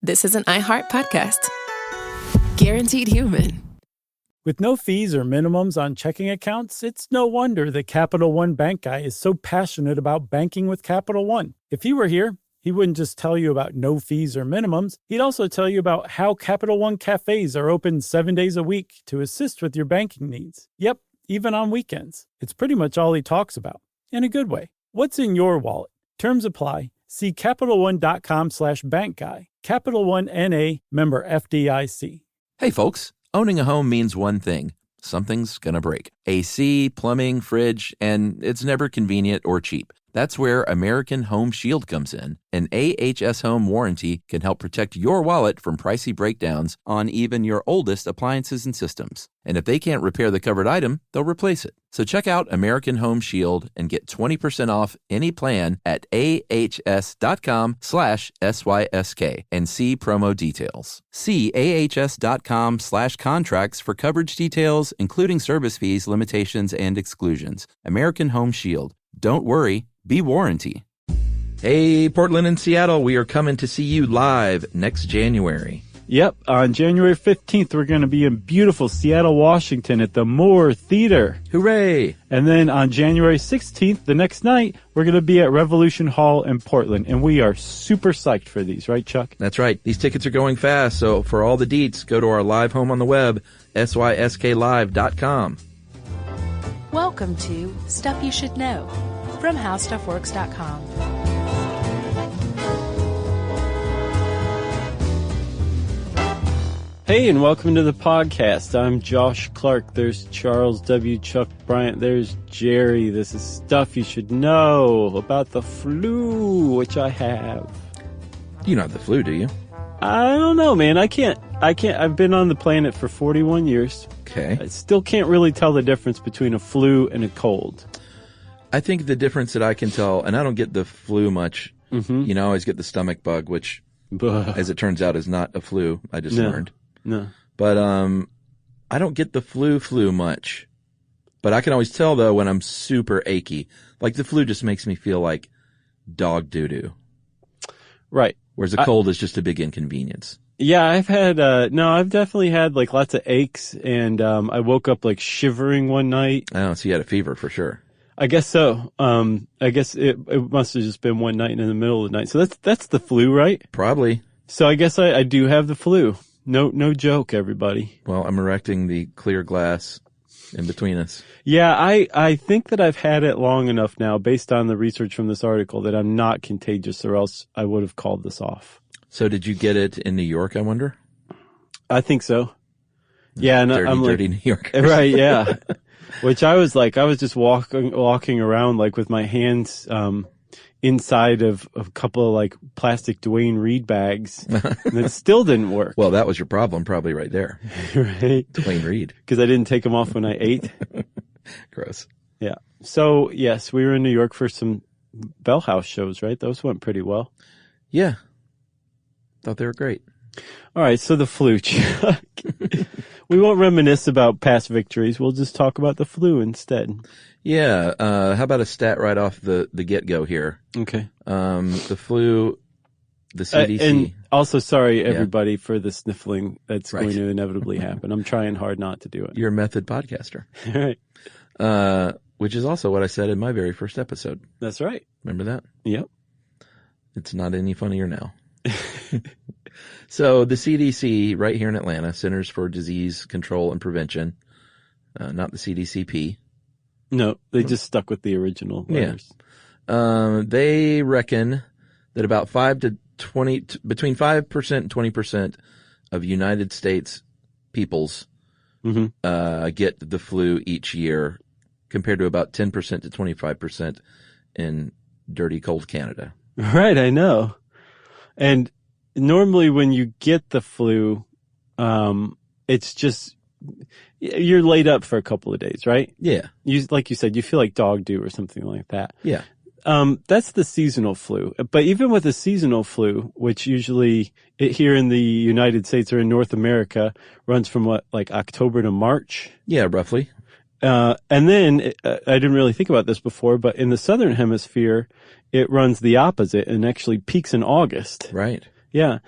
this is an iHeart podcast. Guaranteed human. With no fees or minimums on checking accounts, it's no wonder that Capital One Bank Guy is so passionate about banking with Capital One. If he were here, he wouldn't just tell you about no fees or minimums. He'd also tell you about how Capital One cafes are open 7 days a week to assist with your banking needs. Yep, even on weekends. It's pretty much all he talks about, in a good way. What's in your wallet? Terms apply. See CapitalOne.com/bankguy. Capital One N.A., member FDIC. Hey folks, owning a home means one thing. Something's gonna break. AC, plumbing, fridge, and it's never convenient or cheap. That's where American Home Shield comes in. An AHS Home warranty can help protect your wallet from pricey breakdowns on even your oldest appliances and systems. And if they can't repair the covered item, they'll replace it. So check out American Home Shield and get 20% off any plan at ahs.com/SYSK and see promo details. See ahs.com/contracts for coverage details, including service fees, limitations, and exclusions. American Home Shield. Don't worry, be warranty. Hey, Portland and Seattle, we are coming to see you live next January. Yep, on January 15th, we're going to be in beautiful Seattle, Washington at the Moore Theater. Hooray! And then on January 16th, the next night, we're going to be at Revolution Hall in Portland. And we are super psyched for these, right, Chuck? That's right. These tickets are going fast, so for all the deets, go to our live home on the web, sysklive.com. Welcome to Stuff You Should Know from HowStuffWorks.com. Hey, and welcome to the podcast. I'm Josh Clark. There's Charles W. Chuck Bryant. There's Jerry. This is Stuff You Should Know about the flu, which I have. You don't have the flu, do you? I don't know, man. I can't. I've been on the planet for 41 years. Okay. I still can't really tell the difference between a flu and a cold. I think the difference that I can tell, and I don't get the flu much. Mm-hmm. You know, I always get the stomach bug, which, as it turns out, is not a flu. I just learned. No. But I don't get the flu much. But I can always tell, though, when I'm super achy. Like, the flu just makes me feel like dog doo-doo. Right. Whereas a cold is just a big inconvenience. Yeah, I've definitely had like lots of aches, and I woke up like shivering one night. Oh, so you had a fever for sure. I guess so. I guess it must have just been one night in the middle of the night. So that's the flu, right? Probably. So I guess I do have the flu. No joke, everybody. Well, I'm erecting the clear glass in between us. Yeah, I think that I've had it long enough now, based on the research from this article, that I'm not contagious, or else I would have called this off. So did you get it in New York, I wonder? I think so. Yeah, and I'm dirty New York. Right, yeah. Which I was just walking around like with my hands inside of a couple of like plastic Dwayne Reed bags, and it still didn't work. Well, that was your problem probably right there. Right. Dwayne Reed. Because I didn't take them off when I ate. Gross. Yeah. So, yes, we were in New York for some Bell House shows, right? Those went pretty well. Yeah. Thought they were great. All right, so the flu, Chuck. We won't reminisce about past victories. We'll just talk about the flu instead. Yeah. How about a stat right off the get-go here? Okay. The flu, the CDC. And also, sorry, everybody, for the sniffling that's going to inevitably happen. I'm trying hard not to do it. You're a method podcaster. Right. Which is also what I said in my very first episode. That's right. Remember that? Yep. It's not any funnier now. So the CDC right here in Atlanta, Centers for Disease Control and Prevention, not the CDCP. No, they just stuck with the original letters. Yeah. They reckon that about between 5% and 20% of United States peoples get the flu each year, compared to about 10% to 25% in dirty cold Canada. Right, I know. And normally when you get the flu, it's just, you're laid up for a couple of days, right? Yeah. Like you said, you feel like dog do or something like that. Yeah. That's the seasonal flu. But even with the seasonal flu, which usually here in the United States or in North America runs from like October to March? Yeah, roughly. And then I didn't really think about this before, but in the Southern Hemisphere, it runs the opposite and actually peaks in August. Right. Yeah.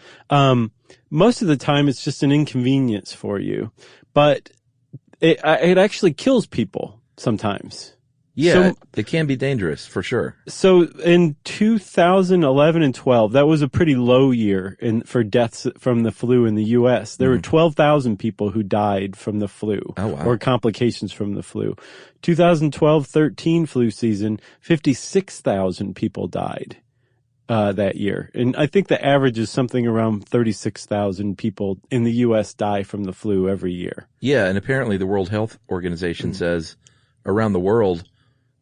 Most of the time it's just an inconvenience for you, but it actually kills people sometimes. Yeah, it can be dangerous for sure. So in 2011 and 12, that was a pretty low year for deaths from the flu in the U.S. There were 12,000 people who died from the flu or complications from the flu. 2012-13 flu season, 56,000 people died that year. And I think the average is something around 36,000 people in the U.S. die from the flu every year. Yeah, and apparently the World Health Organization says around the world,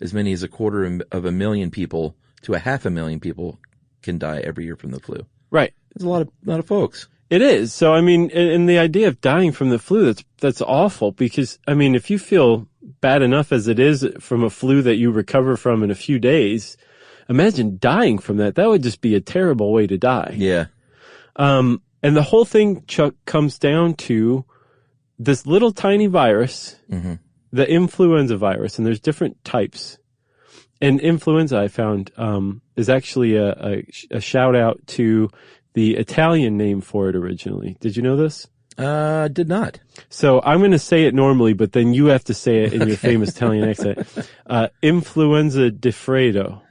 as many as 250,000 people to 500,000 people can die every year from the flu. Right. It's a lot of folks. It is. So, I mean, and the idea of dying from the flu, that's awful because, I mean, if you feel bad enough as it is from a flu that you recover from in a few days, imagine dying from that. That would just be a terrible way to die. Yeah. And the whole thing, Chuck, comes down to this little tiny virus, the influenza virus, and there's different types. And influenza, I found, is actually a shout out to the Italian name for it originally. Did you know this? Did not. So I'm going to say it normally, but then you have to say it in your famous Italian accent. Influenza di freddo.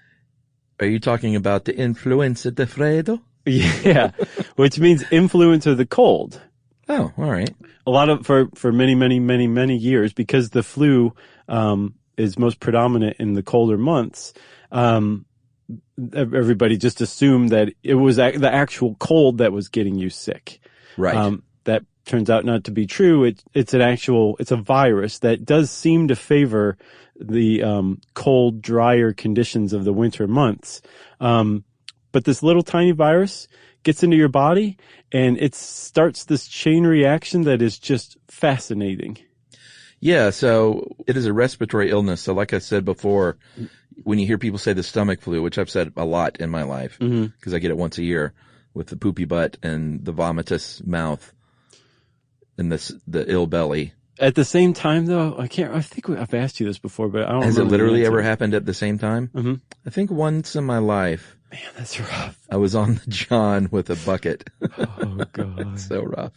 Are you talking about the influenza di freddo? Yeah, which means influence of the cold. Oh, all right. A lot of, for many years, because the flu, is most predominant in the colder months, everybody just assumed that it was the actual cold that was getting you sick. Right. That turns out not to be true. It's a virus that does seem to favor the, cold, drier conditions of the winter months. But this little tiny virus gets into your body and it starts this chain reaction that is just fascinating. Yeah, so it is a respiratory illness. So like I said before, when you hear people say the stomach flu, which I've said a lot in my life because I get it once a year with the poopy butt and the vomitous mouth and the ill belly. At the same time, though, I think I've asked you this before, but I don't know. Has it literally ever happened at the same time? Mm-hmm. I think once in my life. Man, that's rough. I was on the John with a bucket. Oh, God. So rough.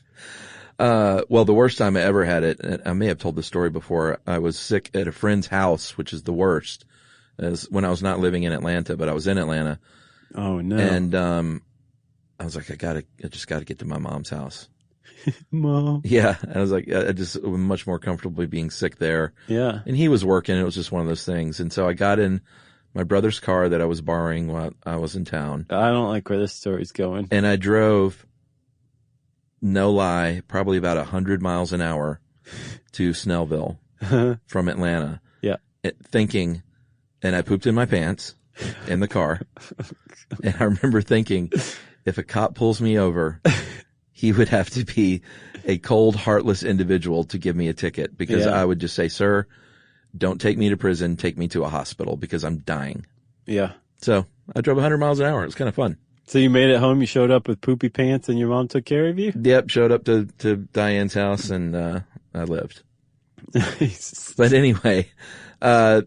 Well, the worst time I ever had it, and I may have told the story before, I was sick at a friend's house, which is the worst, as when I was not living in Atlanta, but I was in Atlanta. Oh, no. And, I was like, I just gotta get to my mom's house. Mom. Yeah. I was like, I just was much more comfortably being sick there. Yeah. And he was working. It was just one of those things. And so I got in my brother's car that I was borrowing while I was in town. I don't like where this story's going. And I drove, no lie, probably about 100 miles an hour to Snellville from Atlanta. Yeah. Thinking, and I pooped in my pants in the car. And I remember thinking, if a cop pulls me over, he would have to be a cold, heartless individual to give me a ticket because I would just say, sir, don't take me to prison, take me to a hospital because I'm dying. Yeah. So I drove 100 miles an hour. It was kind of fun. So you made it home, you showed up with poopy pants and your mom took care of you? Yep. Showed up to Diane's house and, I lived. But anyway, that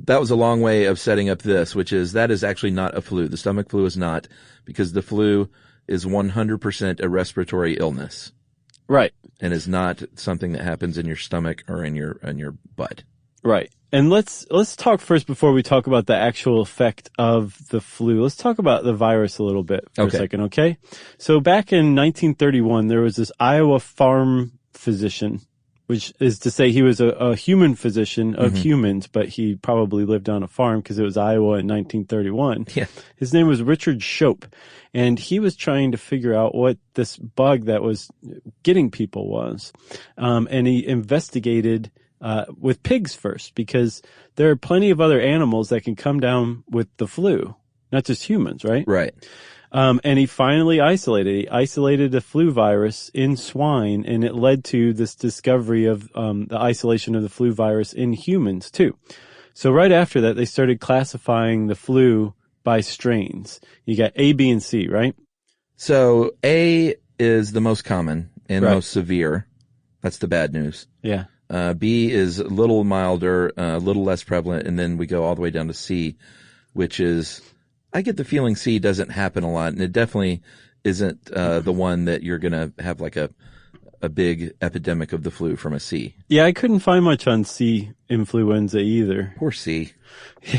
was a long way of setting up this, which is that is actually not a flu. The stomach flu is not, because the flu is 100% a respiratory illness. Right. And is not something that happens in your stomach or in your butt. Right. And let's talk first before we talk about the actual effect of the flu. Let's talk about the virus a little bit for a second, okay? So back in 1931, there was this Iowa farm physician, which is to say he was a human physician of humans, but he probably lived on a farm because it was Iowa in 1931. Yeah. His name was Richard Shope, and he was trying to figure out what this bug that was getting people was. And he investigated with pigs first, because there are plenty of other animals that can come down with the flu, not just humans, right? Right. And he finally isolated the flu virus in swine, and it led to this discovery of the isolation of the flu virus in humans too. So right after that, they started classifying the flu by strains. You got A, B, and C, right? So A is the most common and most severe. That's the bad news. Yeah. B is a little milder, a little less prevalent, and then we go all the way down to C, which is, I get the feeling C doesn't happen a lot, and it definitely isn't the one that you're going to have like a big epidemic of the flu from a C. Yeah, I couldn't find much on C influenza either. Poor C.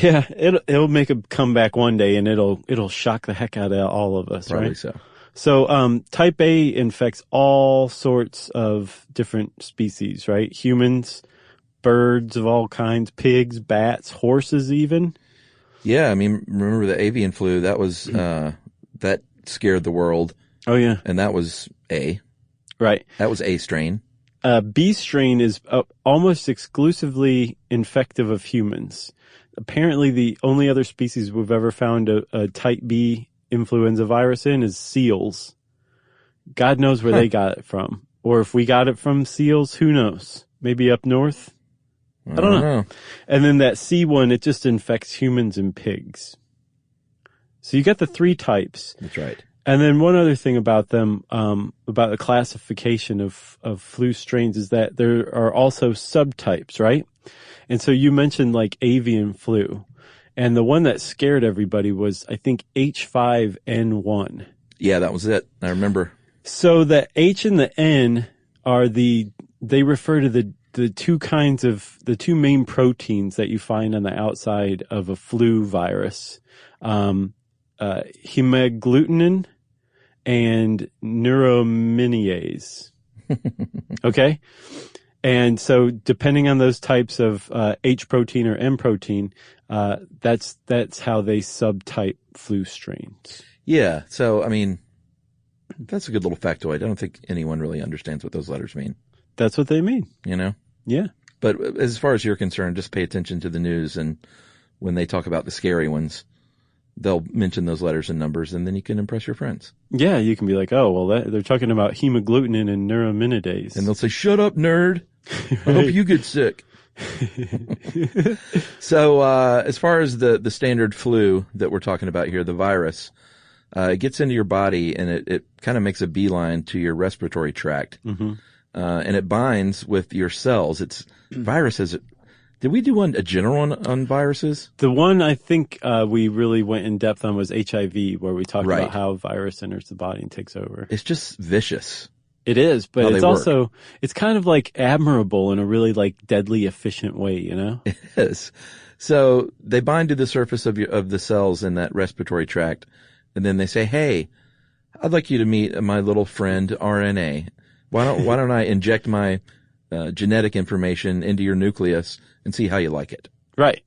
Yeah, it'll make a comeback one day, and it'll shock the heck out of all of us, Probably right? so. So, type A infects all sorts of different species, right? Humans, birds of all kinds, pigs, bats, horses even. Yeah, I mean, remember the avian flu? That was, that scared the world. Oh, yeah. And that was A. Right. That was A strain. B strain is almost exclusively infective of humans. Apparently, the only other species we've ever found a type B influenza virus in is seals. God knows where they got it from. Or if we got it from seals, who knows? Maybe up north? I don't know. And then that C one, it just infects humans and pigs. So you got the 3 types. That's right. And then one other thing about them, about the classification of flu strains is that there are also subtypes, right? And so you mentioned like avian flu. And the one that scared everybody was, I think, H5N1. Yeah, that was it. I remember. So the H and the N are they refer to the two main proteins that you find on the outside of a flu virus. Hemagglutinin and neuraminidase. Okay? And so depending on those types of H protein or M protein, that's how they subtype flu strains. Yeah. So, I mean, that's a good little factoid. I don't think anyone really understands what those letters mean. That's what they mean. You know? Yeah. But as far as you're concerned, just pay attention to the news, and when they talk about the scary ones, they'll mention those letters and numbers, and then you can impress your friends. Yeah, you can be like, oh, well, they're talking about hemagglutinin and neuraminidase. And they'll say, shut up, nerd. I hope you get sick. So as far as the standard flu that we're talking about here, the virus, it gets into your body, and it kind of makes a beeline to your respiratory tract. Mm-hmm. And it binds with your cells. It's viruses. Did we do a general one on viruses? The one I think we really went in depth on was HIV, where we talked about how a virus enters the body and takes over. It's just vicious. It is, but it's also, it's kind of like admirable in a really like deadly efficient way, you know? It is. So they bind to the surface of the cells in that respiratory tract, and then they say, hey, I'd like you to meet my little friend RNA. Why don't I inject my genetic information into your nucleus and see how you like it? Right.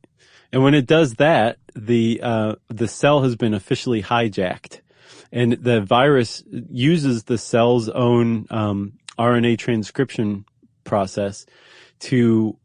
And when it does that, the cell has been officially hijacked, and the virus uses the cell's own RNA transcription process to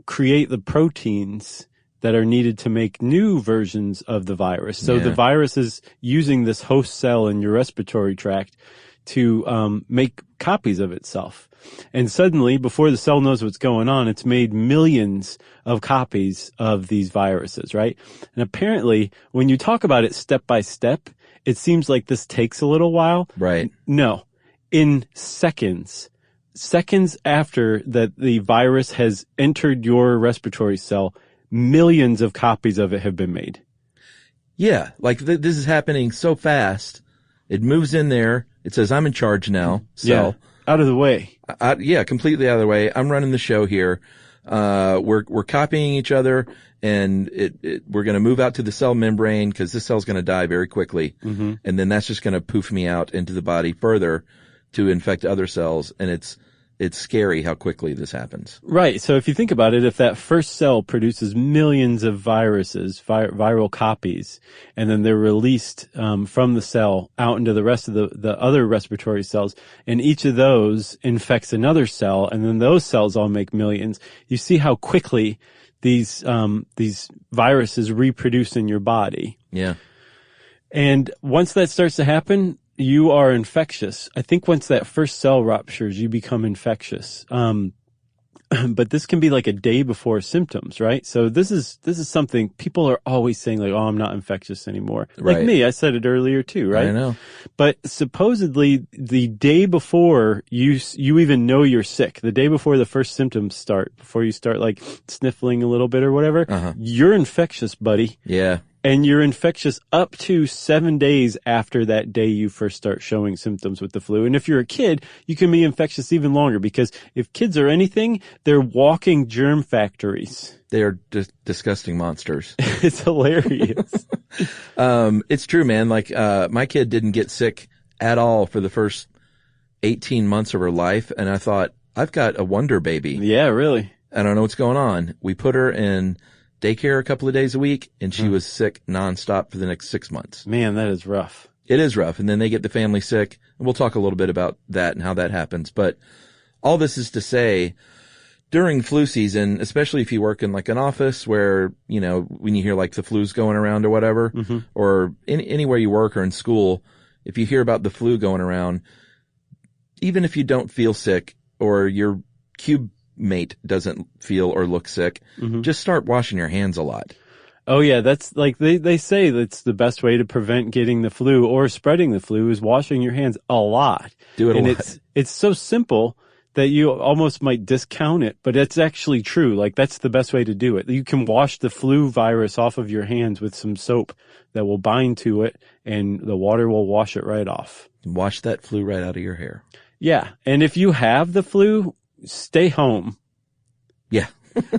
create the proteins that are needed to make new versions of the virus. So the virus is using this host cell in your respiratory tract to make copies of itself. And suddenly, before the cell knows what's going on, it's made millions of copies of these viruses, right? And apparently, when you talk about it step by step, it seems like this takes a little while. Right. No. In seconds after that the virus has entered your respiratory cell, millions of copies of it have been made. Yeah. Like this is happening so fast. It moves in there. It says, I'm in charge now. Yeah. Out of the way. Completely out of the way. I'm running the show here. We're copying each other, and we're going to move out to the cell membrane because this cell's going to die very quickly. Mm-hmm. And then that's just going to poof me out into the body further to infect other cells. And it's scary how quickly this happens. Right. So if you think about it, if that first cell produces millions of viruses, viral copies, and then they're released from the cell out into the rest of the other respiratory cells, and each of those infects another cell, and then those cells all make millions, you see how quickly these viruses reproduce in your body. Yeah. And once that starts to happen, you are infectious. I think once that first cell ruptures, you become infectious. But this can be like a day before symptoms, right? So this is something people are always saying, like, oh, I'm not infectious anymore. Right. Like me, I said it earlier too, right? I know. But supposedly the day before you even know you're sick, the day before the first symptoms start, before you start like sniffling a little bit or whatever, you're infectious, buddy. Yeah. And you're infectious up to 7 days after that day you first start showing symptoms with the flu. And if you're a kid, you can be infectious even longer, because if kids are anything, they're walking germ factories. They are disgusting monsters. It's hilarious. It's true, man. Like, my kid didn't get sick at all for the first 18 months of her life. And I thought, I've got a wonder baby. Yeah, really. I don't know what's going on. We put her in daycare a couple of days a week, and she was sick nonstop for the next 6 months. Man, that is rough. It is rough. And then they get the family sick, and we'll talk a little bit about that and how that happens. But all this is to say, during flu season, especially if you work in like an office where, you know, when you hear like the flu's going around or whatever, or anywhere you work or in school, if you hear about the flu going around, even if you don't feel sick or your cube mate doesn't feel or look sick, just start washing your hands a lot. Oh yeah, that's like they say that's the best way to prevent getting the flu or spreading the flu is washing your hands a lot. Do it a lot. And it's so simple that you almost might discount it, but it's actually true. Like, that's the best way to do it. You can wash the flu virus off of your hands with some soap that will bind to it, and the water will wash it right off. Wash that flu right out of your hair. Yeah, and if you have the flu, stay home. Yeah.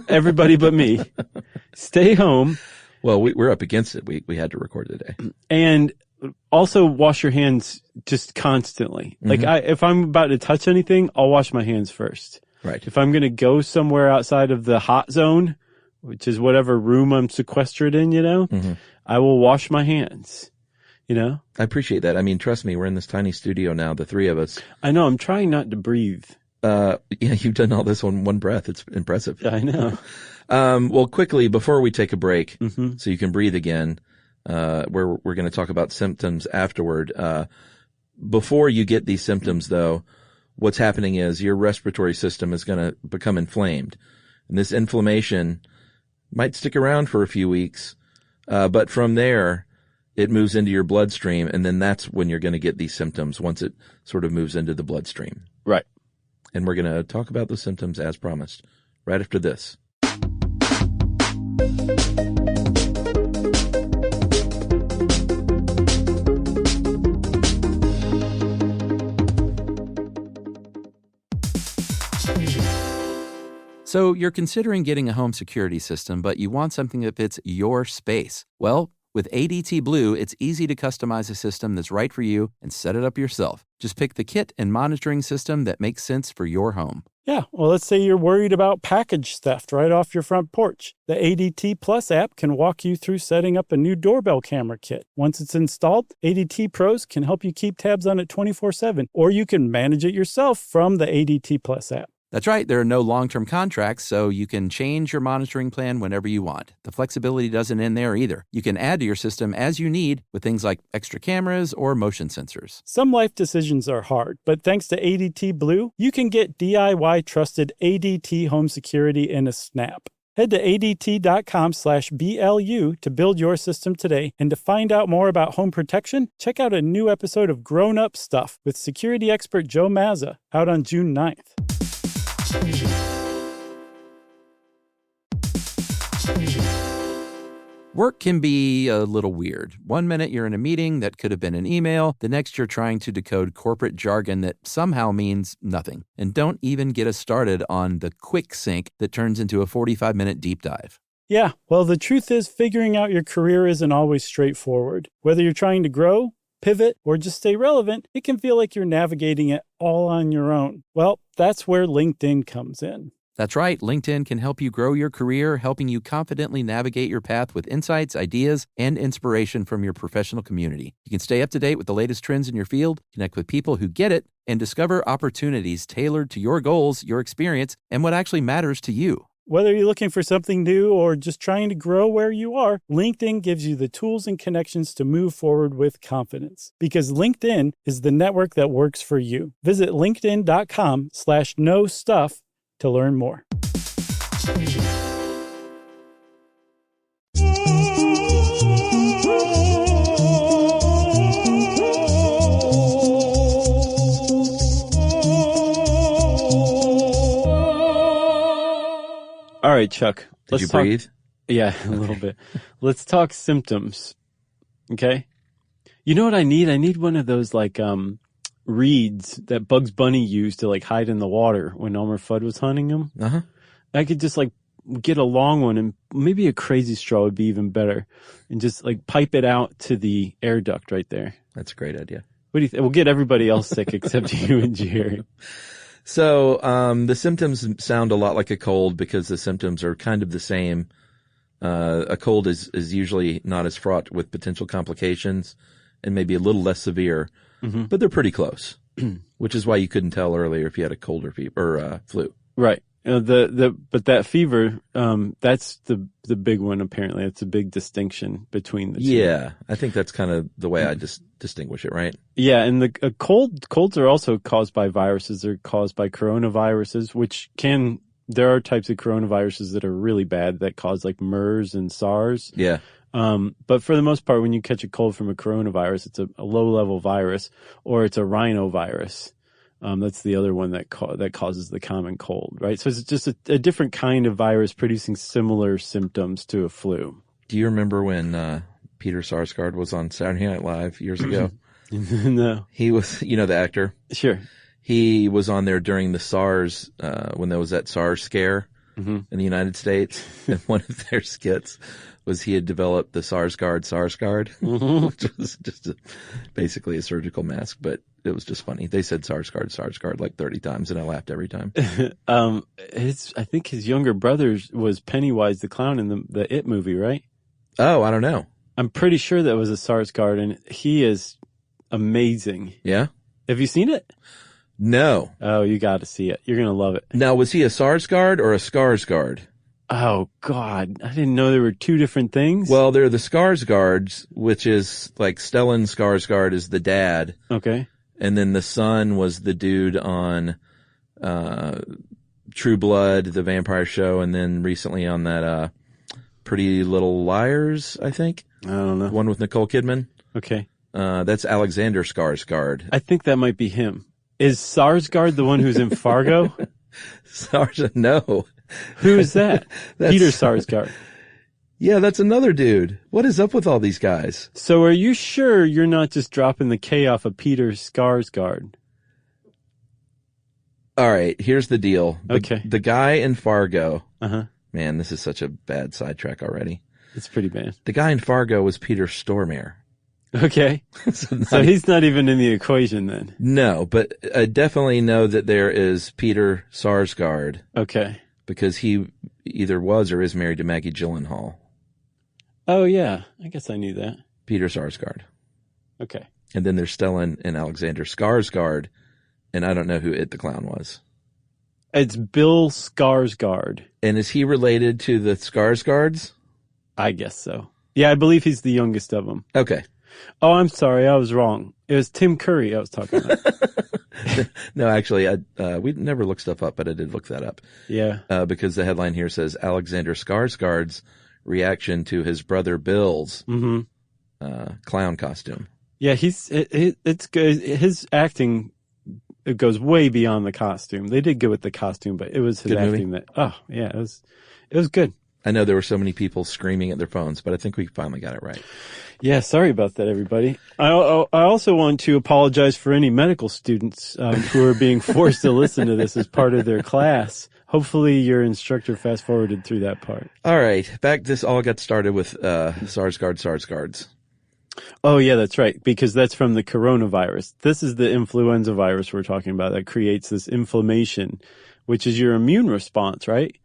Everybody but me. Stay home. Well, we're up against it. We had to record today. And also wash your hands just constantly. Like, if I'm about to touch anything, I'll wash my hands first. Right. If I'm going to go somewhere outside of the hot zone, which is whatever room I'm sequestered in, you know, I will wash my hands. You know? I appreciate that. I mean, trust me, we're in this tiny studio now, the three of us. I know. I'm trying not to breathe. Yeah, you've done all this on one breath. It's impressive. I know. Well, quickly, before we take a break, so you can breathe again, we're going to talk about symptoms afterward. Before you get these symptoms, though, what's happening is your respiratory system is going to become inflamed. And this inflammation might stick around for a few weeks, but from there, it moves into your bloodstream, and then that's when you're going to get these symptoms, once it sort of moves into the bloodstream. Right. And we're going to talk about the symptoms as promised right after this. So you're considering getting a home security system, but you want something that fits your space. Well, with ADT Blue, it's easy to customize a system that's right for you and set it up yourself. Just pick the kit and monitoring system that makes sense for your home. Yeah, well, let's say you're worried about package theft right off your front porch. The ADT Plus app can walk you through setting up a new doorbell camera kit. Once it's installed, ADT Pros can help you keep tabs on it 24/7, or you can manage it yourself from the ADT Plus app. That's right. There are no long-term contracts, so you can change your monitoring plan whenever you want. The flexibility doesn't end there either. You can add to your system as you need with things like extra cameras or motion sensors. Some life decisions are hard, but thanks to ADT Blue, you can get DIY trusted ADT home security in a snap. Head to ADT.com/BLU to build your system today. And to find out more about home protection, check out a new episode of Grown Up Stuff with security expert Joe Mazza, out on June 9th. Work can be a little weird. One minute you're in a meeting that could have been an email. The next you're trying to decode corporate jargon that somehow means nothing. And don't even get us started on the quick sync that turns into a 45-minute deep dive. Yeah, well, the truth is figuring out your career isn't always straightforward. Whether you're trying to grow, pivot, or just stay relevant, it can feel like you're navigating it all on your own. Well, that's where LinkedIn comes in. That's right. LinkedIn can help you grow your career, helping you confidently navigate your path with insights, ideas, and inspiration from your professional community. You can stay up to date with the latest trends in your field, connect with people who get it, and discover opportunities tailored to your goals, your experience, and what actually matters to you. Whether you're looking for something new or just trying to grow where you are, LinkedIn gives you the tools and connections to move forward with confidence. Because LinkedIn is the network that works for you. Visit linkedin.com/knowstuff to learn more. All right, Chuck. Did you breathe? Yeah, a little bit. Let's talk symptoms. Okay. You know what I need? I need one of those like reeds that Bugs Bunny used to like hide in the water when Elmer Fudd was hunting him. Uh-huh. I could just like get a long one, and maybe a crazy straw would be even better, and just like pipe it out to the air duct right there. That's a great idea. What do you think? We'll get everybody else sick except you and Jerry. So the symptoms sound a lot like a cold because the symptoms are kind of the same. A cold is usually not as fraught with potential complications and maybe a little less severe, but they're pretty close, which is why you couldn't tell earlier if you had a cold or fever or flu. Right. But that fever, that's the big one apparently. It's a big distinction between the two. Yeah. I think that's kind of the way I just distinguish it, right? Yeah. And colds are also caused by viruses. They're caused by coronaviruses, there are types of coronaviruses that are really bad that cause like MERS and SARS. Yeah. But for the most part, when you catch a cold from a coronavirus, it's a low-level virus, or it's a rhinovirus. That's the other one that causes the common cold, right? So it's just a different kind of virus producing similar symptoms to a flu. Do you remember when Peter Sarsgaard was on Saturday Night Live years ago? No. He was, the actor? Sure. He was on there during the SARS, when there was that SARS scare in the United States. And one of their skits was he had developed the Sarsgaard, which was just basically a surgical mask, but it was just funny. They said Sarsgaard like 30 times, and I laughed every time. I think his younger brother was Pennywise the Clown in the It movie, right? Oh, I don't know. I'm pretty sure that was a Sarsgaard, and he is amazing. Yeah? Have you seen it? No. Oh, you got to see it. You're going to love it. Now, was he a Sarsgaard or a Skarsgård? Oh, God. I didn't know there were two different things. Well, they're the Skarsgårds, which is like Stellan Skarsgård is the dad. Okay. And then the son was the dude on True Blood, the vampire show, and then recently on that Pretty Little Liars, I think. I don't know. The one with Nicole Kidman. Okay. That's Alexander Skarsgård. I think that might be him. Is Sarsgaard the one who's in Fargo? No. Who is that? Peter Sarsgaard. Yeah, that's another dude. What is up with all these guys? So are you sure you're not just dropping the K off of Peter Sarsgaard? All right, here's the deal. Okay. The guy in Fargo. Uh-huh. Man, this is such a bad sidetrack already. It's pretty bad. The guy in Fargo was Peter Stormare. Okay. So he's not even in the equation then. No, but I definitely know that there is Peter Sarsgaard. Okay. Because he either was or is married to Maggie Gyllenhaal. Oh, yeah. I guess I knew that. Peter Sarsgaard. Okay. And then there's Stellan and Alexander Skarsgård, and I don't know who the clown was. It's Bill Skarsgård. And is he related to the Skarsgårds? I guess so. Yeah, I believe he's the youngest of them. Okay. Oh, I'm sorry. I was wrong. It was Tim Curry I was talking about. No, actually, we never looked stuff up, but I did look that up. Yeah. Because the headline here says Alexander Skarsgård's reaction to his brother Bill's clown costume. Yeah, it's good. His acting, it goes way beyond the costume. They did good with the costume, but it was his good acting movie. it was good. I know there were so many people screaming at their phones, but I think we finally got it right. Yeah, sorry about that, everybody. I also want to apologize for any medical students who are being forced to listen to this as part of their class. Hopefully your instructor fast-forwarded through that part. All right. This all got started with Sarsgaards. Oh, yeah, that's right, because that's from the coronavirus. This is the influenza virus we're talking about that creates this inflammation, which is your immune response, right?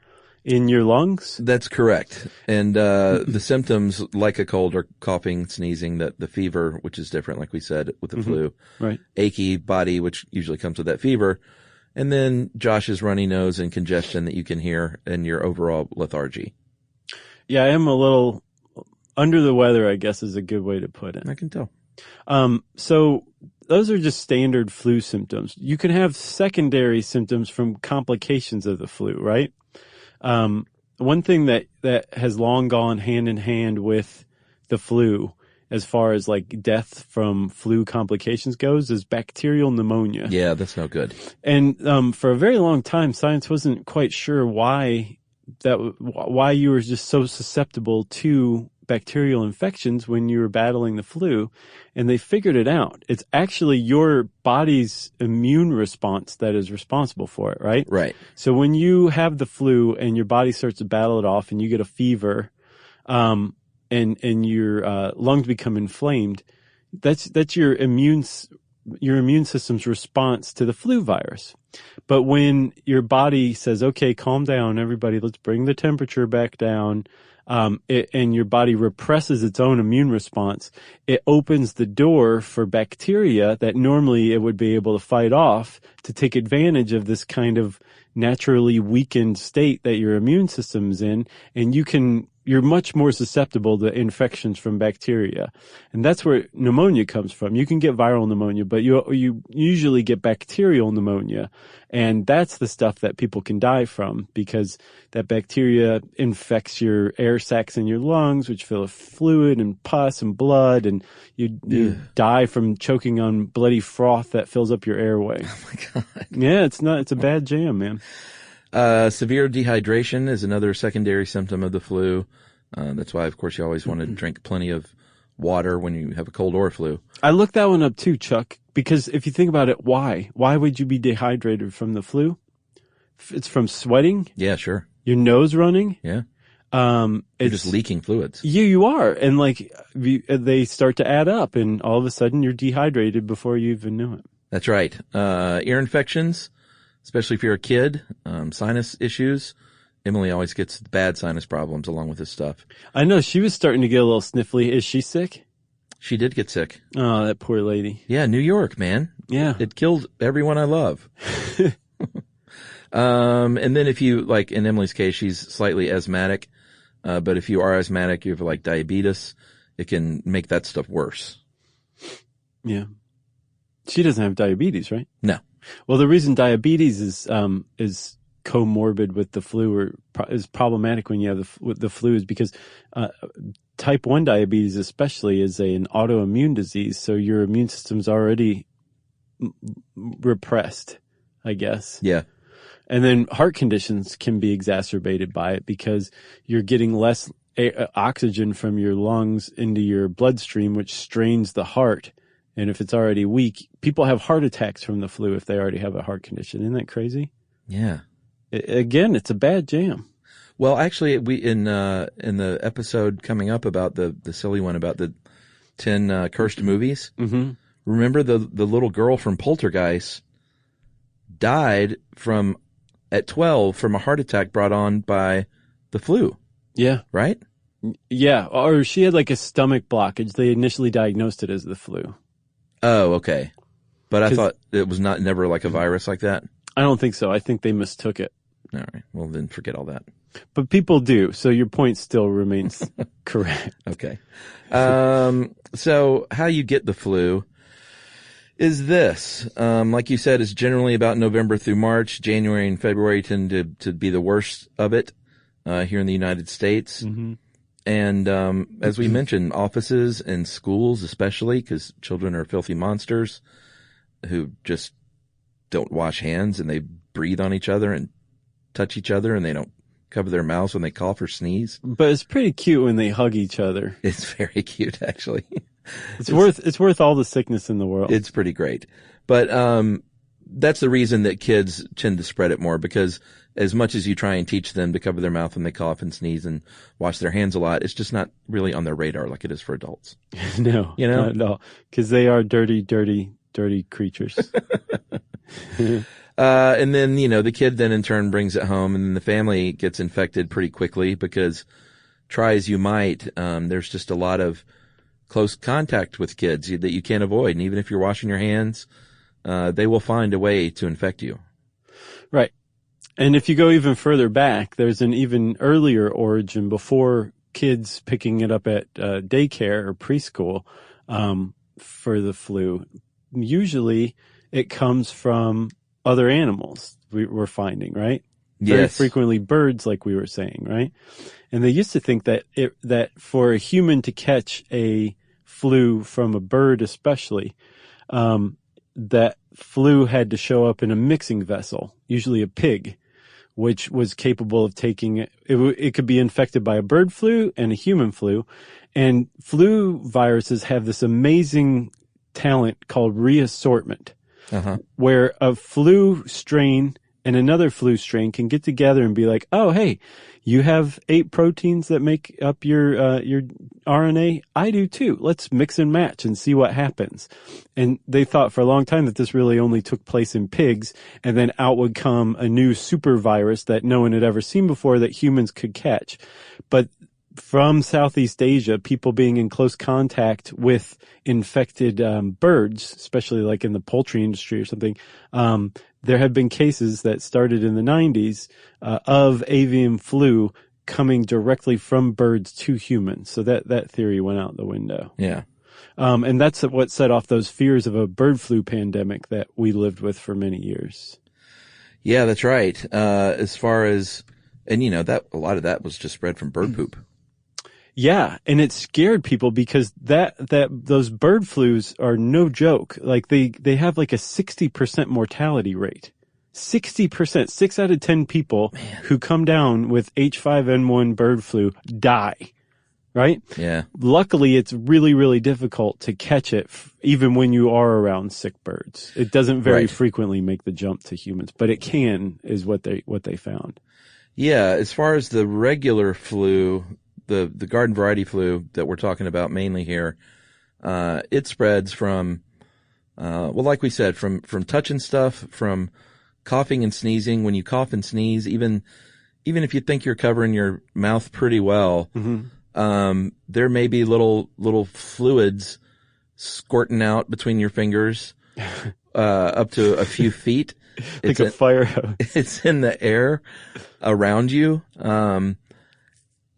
In your lungs? That's correct. And the symptoms, like a cold, are coughing, sneezing, the fever, which is different, like we said, with the flu. Right. Achy body, which usually comes with that fever. And then Josh's runny nose and congestion that you can hear, and your overall lethargy. Yeah, I am a little under the weather, I guess is a good way to put it. I can tell. So those are just standard flu symptoms. You can have secondary symptoms from complications of the flu, right? One thing that has long gone hand in hand with the flu, as far as like death from flu complications goes, is bacterial pneumonia. Yeah, that's no good. And for a very long time, science wasn't quite sure why why you were just so susceptible to bacterial infections when you were battling the flu, and they figured it out. It's actually your body's immune response that is responsible for it, right? Right. So when you have the flu and your body starts to battle it off and you get a fever, and your lungs become inflamed, that's your immune system's response to the flu virus. But when your body says, okay, calm down, everybody, let's bring the temperature back down, and your body represses its own immune response, it opens the door for bacteria that normally it would be able to fight off to take advantage of this kind of naturally weakened state that your immune system is in, and you're much more susceptible to infections from bacteria. And that's where pneumonia comes from. You can get viral pneumonia, but you usually get bacterial pneumonia. And that's the stuff that people can die from, because that bacteria infects your air sacs in your lungs, which fill with fluid and pus and blood, and you die from choking on bloody froth that fills up your airway. Oh my God. Yeah, it's a bad jam, man. Severe dehydration is another secondary symptom of the flu. That's why, of course, you always want to drink plenty of water when you have a cold or flu. I looked that one up too, Chuck, because if you think about it, why? Why would you be dehydrated from the flu? It's from sweating? Yeah, sure. Your nose running? Yeah. You're just leaking fluids. You are. And they start to add up, and all of a sudden you're dehydrated before you even knew it. That's right. Ear infections, especially if you're a kid, sinus issues. Emily always gets bad sinus problems along with this stuff. I know. She was starting to get a little sniffly. Is she sick? She did get sick. Oh, that poor lady. Yeah, New York, man. Yeah. It killed everyone I love. And then if you, like in Emily's case, she's slightly asthmatic. But if you are asthmatic, you have like diabetes, it can make that stuff worse. Yeah. She doesn't have diabetes, right? No. Well, the reason diabetes is comorbid with the flu, or is problematic when you have the flu, is because type 1 diabetes especially is an autoimmune disease, so your immune system's already repressed, I guess. Yeah. And then heart conditions can be exacerbated by it because you're getting less oxygen from your lungs into your bloodstream, which strains the heart. And if it's already weak, people have heart attacks from the flu if they already have a heart condition. Isn't that crazy? Yeah. Again, it's a bad jam. Well, actually, we in the episode coming up about the silly one about the 10 cursed movies. Mm-hmm. Remember the little girl from Poltergeist died at 12 from a heart attack brought on by the flu. Yeah. Right? Yeah. Or she had like a stomach blockage. They initially diagnosed it as the flu. Oh, okay. But I thought it was never like a virus like that. I don't think so. I think they mistook it. All right. Well, then forget all that. But people do. So your point still remains correct. Okay. So how you get the flu is this. Like you said, it's generally about November through March. January and February tend to be the worst of it here in the United States. Mm-hmm. And as we mentioned, offices and schools especially, because children are filthy monsters who just don't wash hands, and they breathe on each other and touch each other, and they don't cover their mouths when they cough or sneeze. But it's pretty cute when they hug each other. It's very cute, actually. It's worth all the sickness in the world. It's pretty great. But that's the reason that kids tend to spread it more, because as much as you try and teach them to cover their mouth when they cough and sneeze and wash their hands a lot, it's just not really on their radar like it is for adults. No, you know? Not at all. Because they are dirty, dirty, dirty creatures. And then, the kid then in turn brings it home, and then the family gets infected pretty quickly because, try as you might, there's just a lot of close contact with kids that you can't avoid. And even if you're washing your hands, they will find a way to infect you. Right. And if you go even further back, there's an even earlier origin before kids picking it up at daycare or preschool for the flu. Usually it comes from other animals we're finding, right? Yes. Very frequently birds, like we were saying, right? And they used to think that that for a human to catch a flu from a bird especially, that flu had to show up in a mixing vessel, usually a pig, which was capable of taking it could be infected by a bird flu and a human flu. And flu viruses have this amazing talent called reassortment, where a flu strain and another flu strain can get together and be like, oh, hey, you have 8 proteins that make up your RNA. I do too. Let's mix and match and see what happens. And they thought for a long time that this really only took place in pigs, and then out would come a new super virus that no one had ever seen before that humans could catch. But from Southeast Asia, people being in close contact with infected birds, especially like in the poultry industry or something, there have been cases that started in the 90s of avian flu coming directly from birds to humans. So that theory went out the window. Yeah. And that's what set off those fears of a bird flu pandemic that we lived with for many years. Yeah, that's right. As far as, and that a lot of that was just spread from bird poop. Yeah, and it scared people because those bird flus are no joke. Like they have like a 60% mortality rate. 60%, 6 out of 10 people who come down with H5N1 bird flu die. Right? Yeah. Luckily, it's really, really difficult to catch it even when you are around sick birds. It doesn't very frequently make the jump to humans, but it can, is what they found. Yeah, as far as the regular flu, the garden variety flu that we're talking about mainly here, it spreads from, like we said, from touching stuff, from coughing and sneezing. When you cough and sneeze, even if you think you're covering your mouth pretty well, there may be little fluids squirting out between your fingers, up to a few feet. Like a fire hose. It's in the air around you.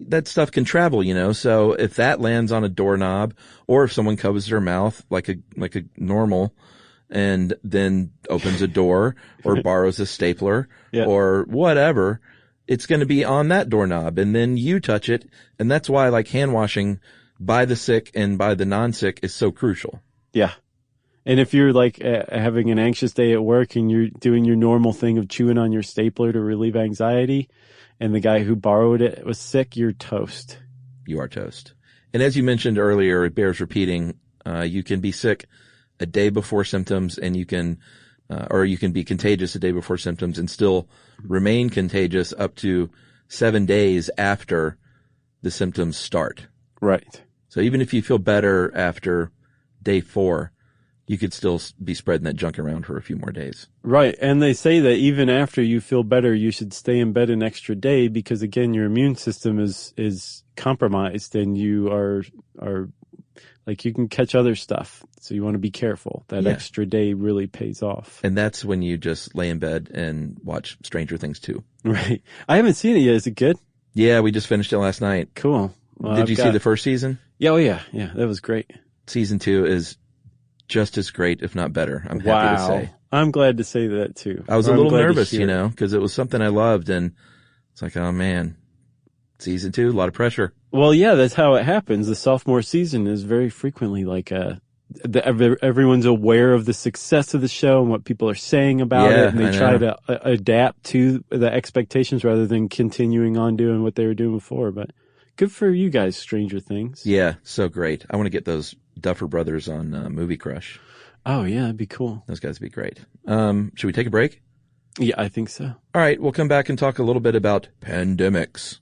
That stuff can travel, so if that lands on a doorknob, or if someone covers their mouth like a normal and then opens a door or borrows a stapler or whatever, it's going to be on that doorknob, and then you touch it. And that's why like hand washing by the sick and by the non-sick is so crucial. Yeah. And if you're like having an anxious day at work and you're doing your normal thing of chewing on your stapler to relieve anxiety, and the guy who borrowed it was sick, you're toast. You are toast. And as you mentioned earlier, it bears repeating, you can be sick a day before symptoms, and you can be contagious a day before symptoms and still remain contagious up to 7 days after the symptoms start. Right. So even if you feel better after day 4, you could still be spreading that junk around for a few more days. Right. And they say that even after you feel better, you should stay in bed an extra day because, again, your immune system is compromised, and you are like, you can catch other stuff. So you want to be careful. That extra day really pays off. And that's when you just lay in bed and watch Stranger Things 2. Right. I haven't seen it yet. Is it good? Yeah, we just finished it last night. Cool. Well, Did you see the first season? Yeah. Oh, yeah. Yeah. That was great. Season 2 is just as great, if not better. I'm happy to say. I'm glad to say that too. I was a little nervous, because it was something I loved, and it's like, oh man, season 2, a lot of pressure. Well, yeah, that's how it happens. The sophomore season is very frequently like everyone's aware of the success of the show and what people are saying about it, and they try to adapt to the expectations rather than continuing on doing what they were doing before. But good for you guys, Stranger Things. Yeah, so great. I want to get those Duffer Brothers on Movie Crush. Oh, yeah, that'd be cool. Those guys would be great. Should we take a break? Yeah, I think so. All right, we'll come back and talk a little bit about pandemics.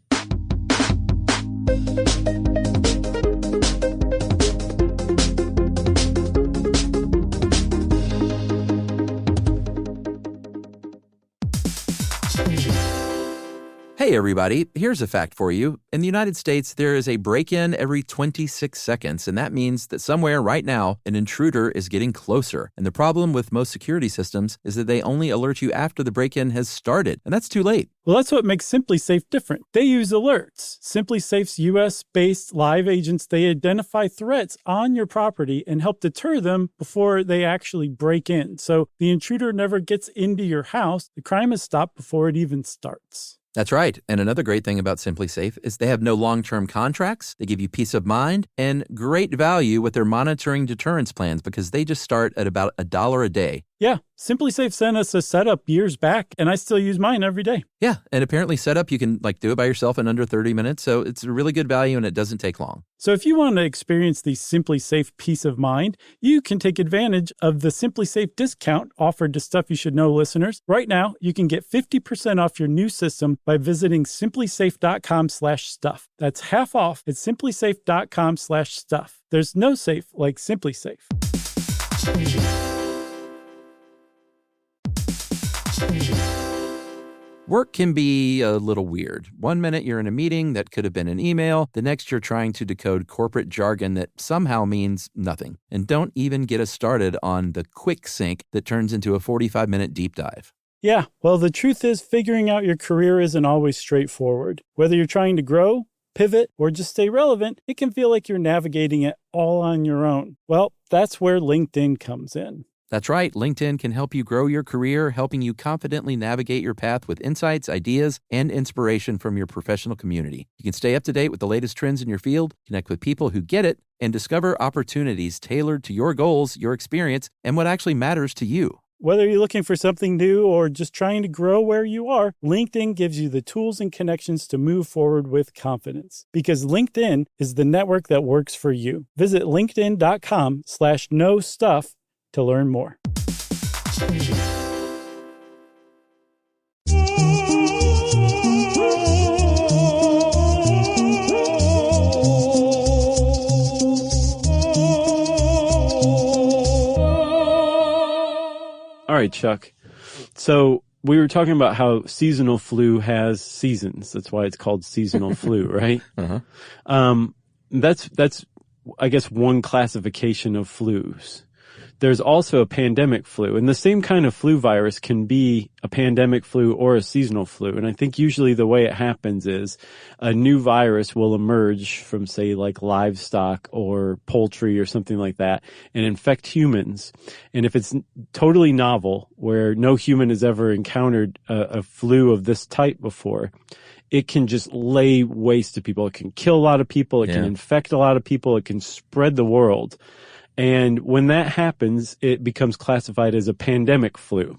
Hey everybody, here's a fact for you. In the United States, there is a break-in every 26 seconds, and that means that somewhere right now, an intruder is getting closer. And the problem with most security systems is that they only alert you after the break-in has started, and that's too late. Well, that's what makes SimpliSafe different. They use alerts. SimpliSafe's US-based live agents, they identify threats on your property and help deter them before they actually break in. So the intruder never gets into your house. The crime is stopped before it even starts. That's right. And another great thing about SimpliSafe is they have no long-term contracts. They give you peace of mind and great value with their monitoring deterrence plans because they just start at about $1 a day. Yeah, Simply Safe sent us a setup years back, and I still use mine every day. Yeah, and apparently setup, you can do it by yourself in under 30 minutes, so it's a really good value and it doesn't take long. So if you want to experience the Simply Safe peace of mind, you can take advantage of the Simply Safe discount offered to Stuff You Should Know listeners. Right now, you can get 50% off your new system by visiting simplysafe.com/stuff. That's half off at simplysafe.com/stuff. There's no safe like Simply Safe. Work can be a little weird. One minute you're in a meeting that could have been an email. The next you're trying to decode corporate jargon that somehow means nothing. And don't even get us started on the quick sync that turns into a 45-minute deep dive. Yeah, well, the truth is figuring out your career isn't always straightforward. Whether you're trying to grow, pivot, or just stay relevant, it can feel like you're navigating it all on your own. Well, that's where LinkedIn comes in. That's right. LinkedIn can help you grow your career, helping you confidently navigate your path with insights, ideas, and inspiration from your professional community. You can stay up to date with the latest trends in your field, connect with people who get it, and discover opportunities tailored to your goals, your experience, and what actually matters to you. Whether you're looking for something new or just trying to grow where you are, LinkedIn gives you the tools and connections to move forward with confidence. Because LinkedIn is the network that works for you. Visit linkedin.com/knowstuff to learn more. All right, Chuck. So we were talking about how seasonal flu has seasons. That's why it's called seasonal flu, right? Uh-huh. That's I guess one classification of flus. There's also a pandemic flu, and the same kind of flu virus can be a pandemic flu or a seasonal flu. And I think usually the way it happens is a new virus will emerge from, say, like livestock or poultry or something like that and infect humans. And if it's totally novel, where no human has ever encountered a flu of this type before, it can just lay waste to people. It can kill a lot of people. It can infect a lot of people. It can spread the world. And when that happens, it becomes classified as a pandemic flu.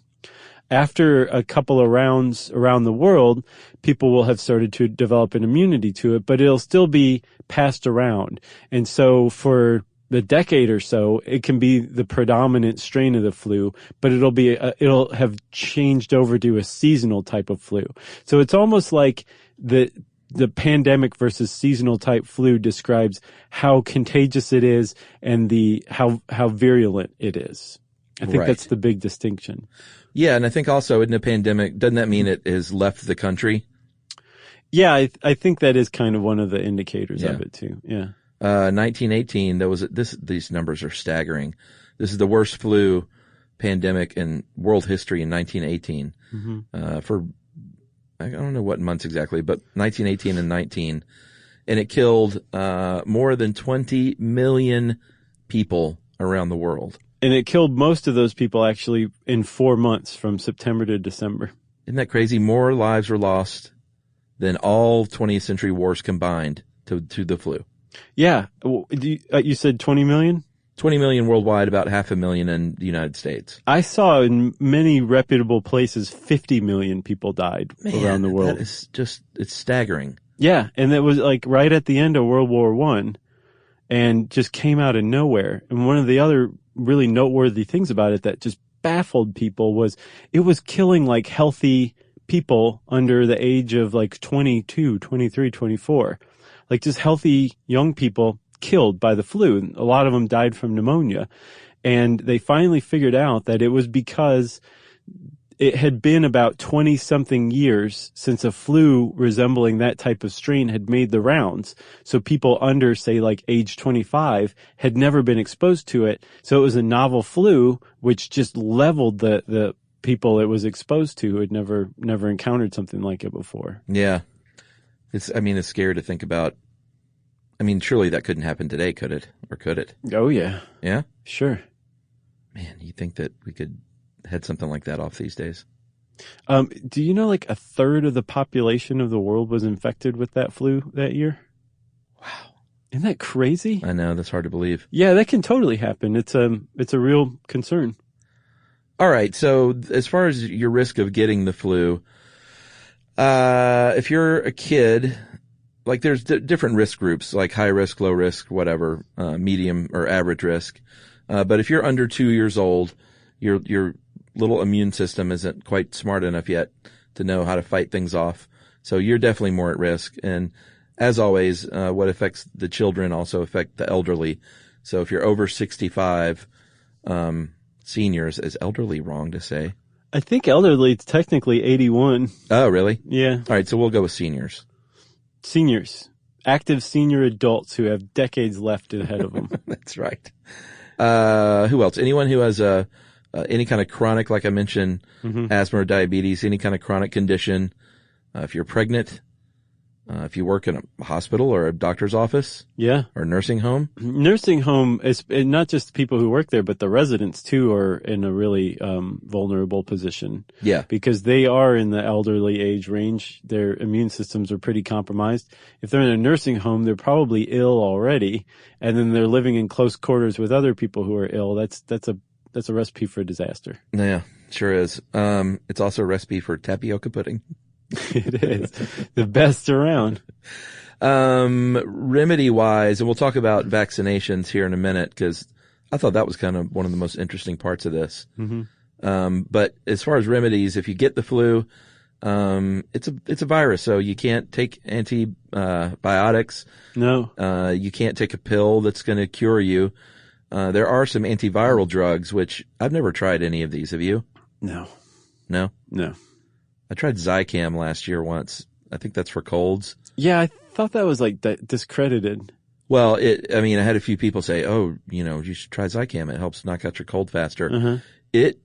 After a couple of rounds around the world, people will have started to develop an immunity to it, but it'll still be passed around. And so for the decade or so, it can be the predominant strain of the flu, but it'll have changed over to a seasonal type of flu. So it's almost like the pandemic versus seasonal type flu describes how contagious it is and how virulent it is. I think that's the big distinction. Yeah, and I think also in a pandemic, doesn't that mean it has left the country? Yeah, I think that is kind of one of the indicators of it too. Yeah. 1918, these numbers are staggering. This is the worst flu pandemic in world history in 1918. For I don't know what months exactly, but 1918 and 19. And it killed more than 20 million people around the world. And it killed most of those people actually in 4 months from September to December. Isn't that crazy? More lives were lost than all 20th century wars combined to the flu. Yeah. You said 20 million? 20 million worldwide, about 500,000 in the United States. I saw in many reputable places 50 million people died around the world. That is it's staggering. Yeah, and it was like right at the end of World War I and just came out of nowhere. And one of the other really noteworthy things about it that just baffled people was it was killing like healthy people under the age of like 22, 23, 24. Like just healthy young people killed by the flu. A lot of them died from pneumonia. And they finally figured out that it was because it had been about 20-something years since a flu resembling that type of strain had made the rounds. So people under, say, like age 25 had never been exposed to it. So it was a novel flu, which just leveled the people it was exposed to who had never encountered something like it before. Yeah. It's scary to think about. I mean, surely that couldn't happen today, could it? Or could it? Oh, yeah. Yeah? Sure. Man, you think that we could head something like that off these days? Do you know like a third of the population of the world was infected with that flu that year? Wow. Isn't that crazy? I know, that's hard to believe. Yeah, that can totally happen. It's a real concern. All right. So as far as your risk of getting the flu, if you're a kid, like there's different risk groups, like high risk, low risk, whatever, medium or average risk. But if you're under 2 years old, your little immune system isn't quite smart enough yet to know how to fight things off. So you're definitely more at risk. And as always, what affects the children also affect the elderly. So if you're over 65, seniors, is elderly wrong to say? I think elderly is technically 81. Oh, really? Yeah. All right. So we'll go with seniors. Seniors. Active senior adults who have decades left ahead of them. That's right. Who else? Anyone who has any kind of chronic, like I mentioned, asthma or diabetes, any kind of chronic condition. If you're pregnant, if you work in a hospital or a doctor's office, yeah, or a nursing home. Nursing home is not just the people who work there, but the residents too are in a really vulnerable position. Yeah, because they are in the elderly age range. Their immune systems are pretty compromised. If they're in a nursing home, they're probably ill already, and then they're living in close quarters with other people who are ill. That's a recipe for disaster. Yeah, sure is. It's also a recipe for tapioca pudding. It is the best around. Remedy wise, and we'll talk about vaccinations here in a minute because I thought that was kind of one of the most interesting parts of this. But as far as remedies, if you get the flu, it's a virus, so you can't take antibiotics. No. You can't take a pill that's going to cure you. There are some antiviral drugs, which I've never tried any of these. Have you? No. No? No. I tried Zicam last year once. I think that's for colds. Yeah, I thought that was like discredited. Well, I had a few people say, oh, you should try Zicam. It helps knock out your cold faster. It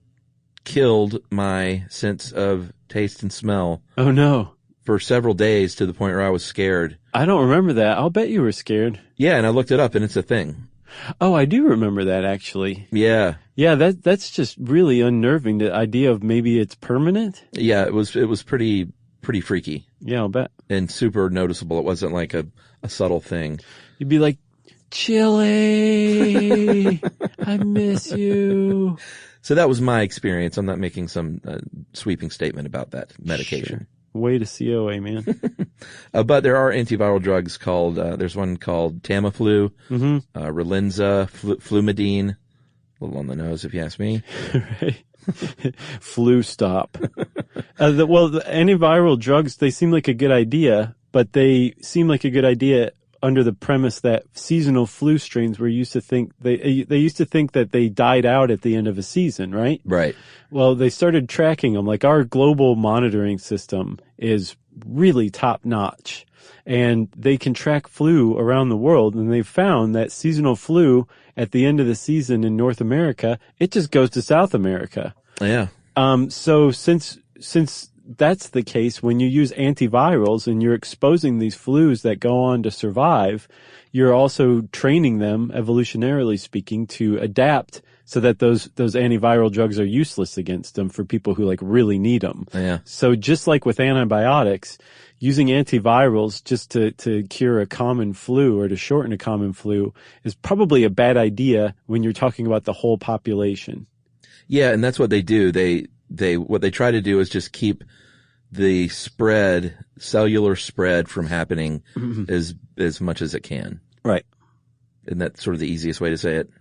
killed my sense of taste and smell. Oh, no. For several days to the point where I was scared. I don't remember that. I'll bet you were scared. Yeah, and I looked it up and it's a thing. Oh, I do remember that actually. Yeah. Yeah, that's just really unnerving, the idea of maybe it's permanent. Yeah, it was pretty freaky. Yeah, I'll bet. And super noticeable. It wasn't like a subtle thing. You'd be like, Chili, I miss you. So that was my experience. I'm not making some sweeping statement about that medication. Sure. Way to COA, man. But there are antiviral drugs called, there's one called Tamiflu, Relenza, Flumidine. A little on the nose if you ask me. Right. Flu stop. The antiviral drugs, they seem like a good idea, but they seem like a good idea under the premise that seasonal flu strains were used to think they used to think that they died out at the end of a season, right? Right. Well, they started tracking them. Like our global monitoring system is really top notch, and they can track flu around the world. And they've found that seasonal flu at the end of the season in North America, it just goes to South America. Yeah. So since that's the case, when you use antivirals and you're exposing these flus that go on to survive, you're also training them, evolutionarily speaking, to adapt so that those antiviral drugs are useless against them for people who like really need them. Yeah. So just like with antibiotics, using antivirals just to cure a common flu or to shorten a common flu is probably a bad idea when you're talking about the whole population. Yeah, and that's what they do. What they try to do is just keep the cellular spread from happening as much as it can. Right. And that's sort of the easiest way to say it.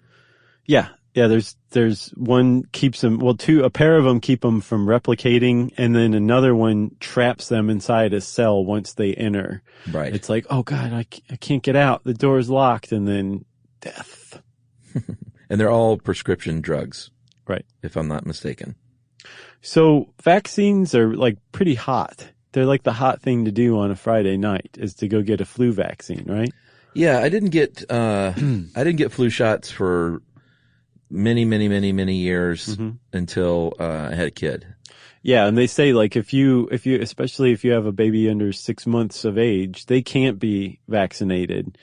Yeah. Yeah. There's one keeps them, a pair of them keep them from replicating, and then another one traps them inside a cell once they enter. Right. It's like, oh God, I can't get out. The door's locked, and then death. And they're all prescription drugs. Right. If I'm not mistaken. So vaccines are like pretty hot. They're like the hot thing to do on a Friday night is to go get a flu vaccine, right? Yeah, I didn't get flu shots for many years until I had a kid. Yeah, and they say like if you especially if you have a baby under 6 months of age, they can't be vaccinated.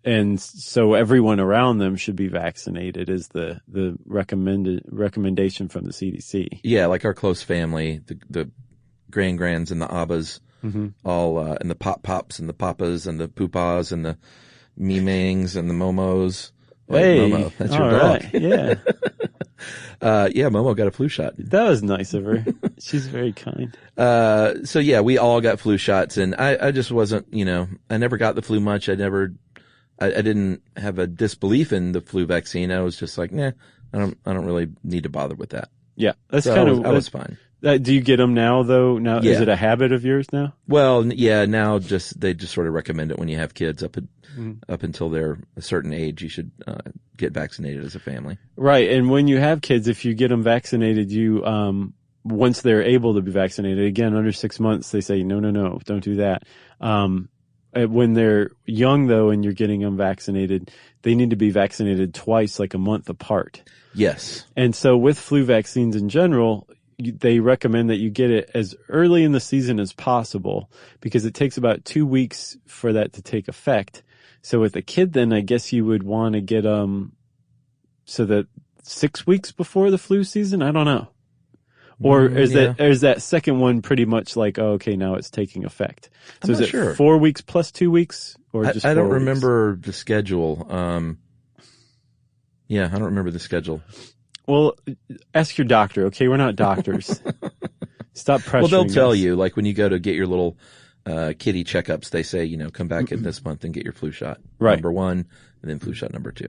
And so everyone around them should be vaccinated is the recommendation from the CDC. Yeah, like our close family, the grands and the abbas, all, and the pops and the papas and the poopas and the memangs and the momos. Hey, Momo, that's your dog. Right. Yeah. Yeah, Momo got a flu shot. That was nice of her. She's very kind. So yeah, we all got flu shots, and I just wasn't, I never got the flu much. I didn't have a disbelief in the flu vaccine. I was just like, nah, I don't really need to bother with that. Yeah, that's so I was fine. Do you get them now though? Now, yeah. Is it a habit of yours now? Well, yeah, now they just sort of recommend it when you have kids up until they're a certain age. You should get vaccinated as a family. Right, and when you have kids, if you get them vaccinated, you once they're able to be vaccinated, again under 6 months, they say no, don't do that. When they're young though, and you're getting them vaccinated, they need to be vaccinated twice, like a month apart. Yes, and so with flu vaccines in general, they recommend that you get it as early in the season as possible because it takes about 2 weeks for that to take effect. So with a kid, then I guess you would want to get so that 6 weeks before the flu season. I don't know, or is that second one pretty much like, oh, okay, now it's taking effect? So is it sure. 4 weeks plus 2 weeks, or just? I don't remember the schedule. Yeah, I don't remember the schedule. Well, ask your doctor, okay? We're not doctors. Stop pressuring Well, they'll tell us. you, like when you go to get your little kitty checkups, they say, come back in this month and get your flu shot. Right. Number 1, and then flu shot number 2.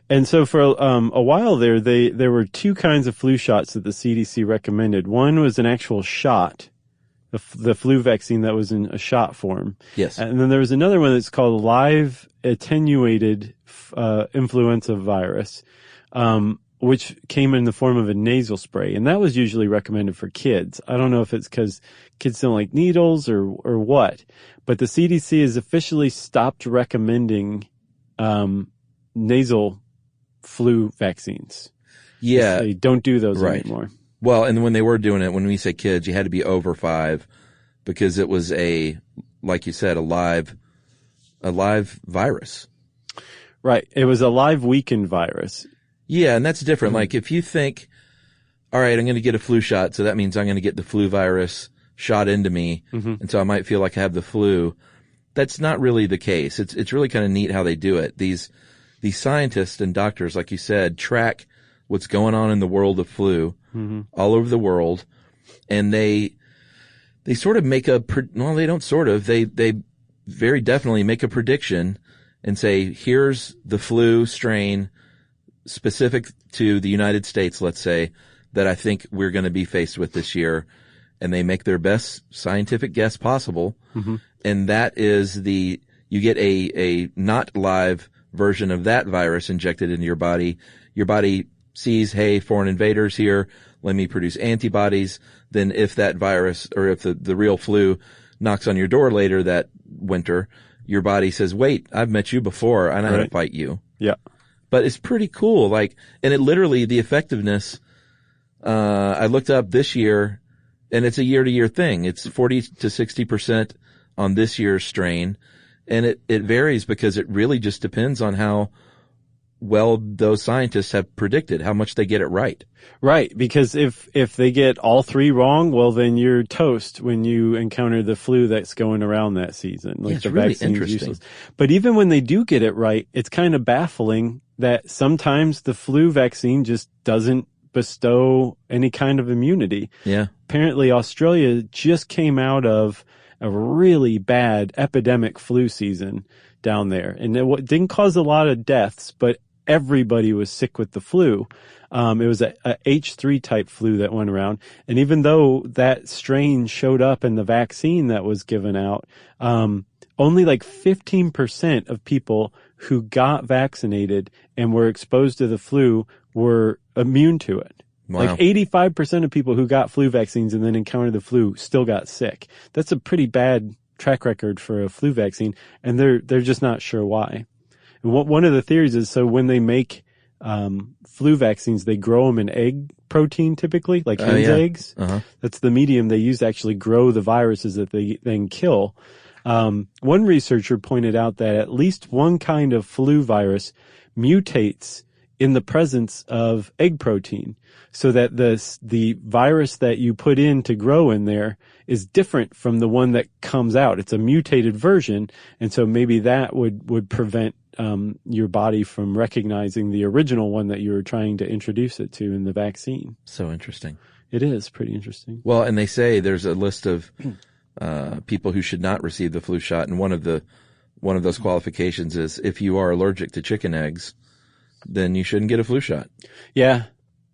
And so for a while there were 2 kinds of flu shots that the CDC recommended. One was an actual shot, the flu vaccine that was in a shot form. Yes. And then there was another one that's called live attenuated influenza virus, which came in the form of a nasal spray. And that was usually recommended for kids. I don't know if it's because kids don't like needles or what, but the CDC has officially stopped recommending nasal flu vaccines. Yeah. They don't do those anymore. Well, and when they were doing it, when we say kids, you had to be over 5 because it was like you said, a live virus. Right. It was a live weakened virus. Yeah, and that's different. Like if you think, all right, I'm going to get a flu shot, so that means I'm going to get the flu virus shot into me, and so I might feel like I have the flu. That's not really the case. It's really kind of neat how they do it. These scientists and doctors, like you said, track what's going on in the world of flu all over the world, and they sort of make they don't sort of, they very definitely make a prediction and say, here's the flu strain specific to the United States, let's say, that I think we're going to be faced with this year. And they make their best scientific guess possible. And that is you get a not live version of that virus injected into your body. Your body sees, hey, foreign invaders here. Let me produce antibodies. Then if that virus or if the real flu knocks on your door later that winter, your body says, wait, I've met you before. I know how to fight you. Yeah. But it's pretty cool. And it literally, the effectiveness, I looked up this year, and it's a year-to-year thing. It's 40 to 60% on this year's strain. And it varies because it really just depends on how well those scientists have predicted, how much they get it right. Right. Because if they get all 3 wrong, well, then you're toast when you encounter the flu that's going around that season. Like it's the really vaccine's interesting. Useless. But even when they do get it right, it's kind of baffling that sometimes the flu vaccine just doesn't bestow any kind of immunity. Yeah. Apparently Australia just came out of a really bad epidemic flu season down there. And it didn't cause a lot of deaths, but everybody was sick with the flu. It was a H3 type flu that went around. And even though that strain showed up in the vaccine that was given out, only like 15% of people who got vaccinated and were exposed to the flu were immune to it. Wow. Like 85% of people who got flu vaccines and then encountered the flu still got sick. That's a pretty bad track record for a flu vaccine, and they're just not sure why. And one of the theories is, so when they make flu vaccines, they grow them in egg protein typically, like hen's eggs. That's the medium they use to actually grow the viruses that they then kill. One researcher pointed out that at least one kind of flu virus mutates in the presence of egg protein, so that the virus that you put in to grow in there is different from the one that comes out. It's a mutated version, and so maybe that would prevent your body from recognizing the original one that you were trying to introduce it to in the vaccine. So interesting. It is pretty interesting. Well, and they say there's a list of people who should not receive the flu shot, and one of those qualifications is if you are allergic to chicken eggs, then you shouldn't get a flu shot. Yeah.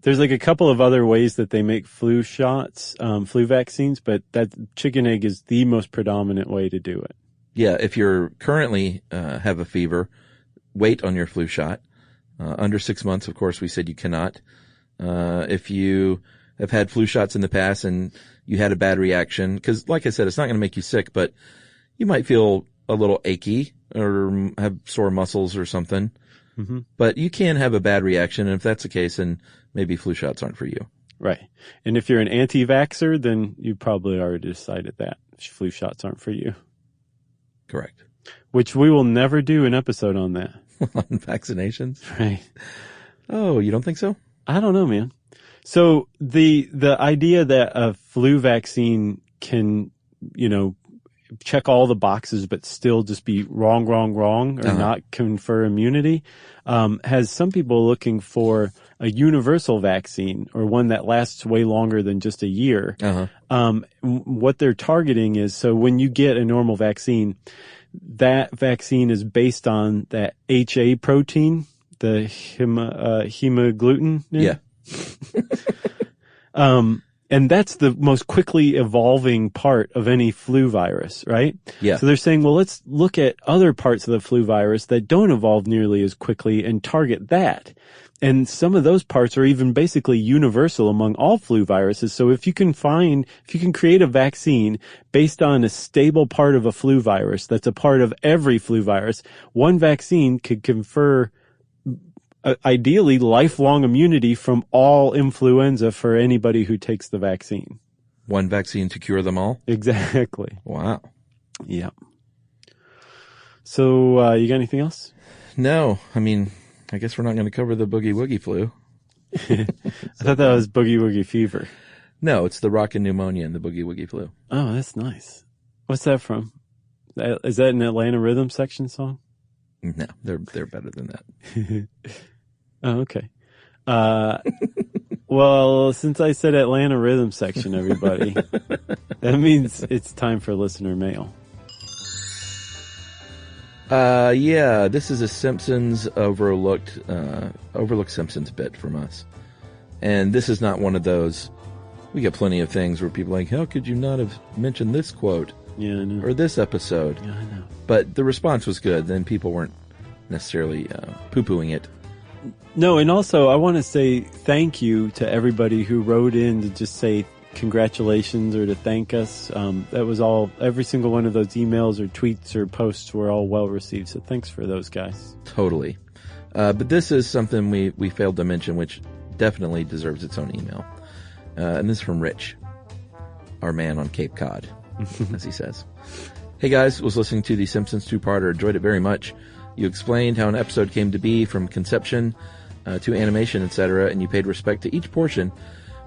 There's like a couple of other ways that they make flu shots, flu vaccines, but that chicken egg is the most predominant way to do it. Yeah. If you're currently have a fever, wait on your flu shot. Under 6 months, of course, we said you cannot. If you have had flu shots in the past and you had a bad reaction, because like I said, it's not going to make you sick, but you might feel a little achy or have sore muscles or something. Mm-hmm. But you can have a bad reaction, and if that's the case, then maybe flu shots aren't for you. Right. And if you're an anti-vaxxer, then you probably already decided that flu shots aren't for you. Correct. Which we will never do an episode on that. On vaccinations? Right. Oh, you don't think so? I don't know, man. So the idea that a flu vaccine can, check all the boxes but still just be wrong, or not confer immunity, has some people looking for a universal vaccine or one that lasts way longer than just a year. What they're targeting is, so when you get a normal vaccine, that vaccine is based on that HA protein, the hemagglutinin. Yeah. And that's the most quickly evolving part of any flu virus, right? Yeah. So they're saying, well, let's look at other parts of the flu virus that don't evolve nearly as quickly and target that. And some of those parts are even basically universal among all flu viruses. So if you can create a vaccine based on a stable part of a flu virus that's a part of every flu virus, one vaccine could confer ideally lifelong immunity from all influenza for anybody who takes the vaccine. One vaccine to cure them all? Exactly. Wow. Yeah. So, you got anything else? No. I mean, I guess we're not going to cover the boogie woogie flu. I thought that was boogie woogie fever. No, it's the rockin' pneumonia and the boogie woogie flu. Oh, that's nice. What's that from? Is that an Atlanta Rhythm section song? No, they're better than that. Oh, okay. Well, since I said Atlanta Rhythm section, everybody, that means it's time for listener mail. Yeah, this is a Simpsons overlooked Simpsons bit from us. And this is not one of those, we get plenty of things where people are like, how could you not have mentioned this quote? Yeah, I know. Or this episode? Yeah, I know. But the response was good. Then people weren't necessarily poo-pooing it. No, and also I want to say thank you to everybody who wrote in to just say congratulations or to thank us. That was all, every single one of those emails or tweets or posts were all well received. So thanks for those guys. Totally. But this is something we failed to mention, which definitely deserves its own email. And this is from Rich, our man on Cape Cod, as he says. Hey guys, was listening to the Simpsons two-parter, enjoyed it very much. You explained how an episode came to be from conception to animation, etc., and you paid respect to each portion.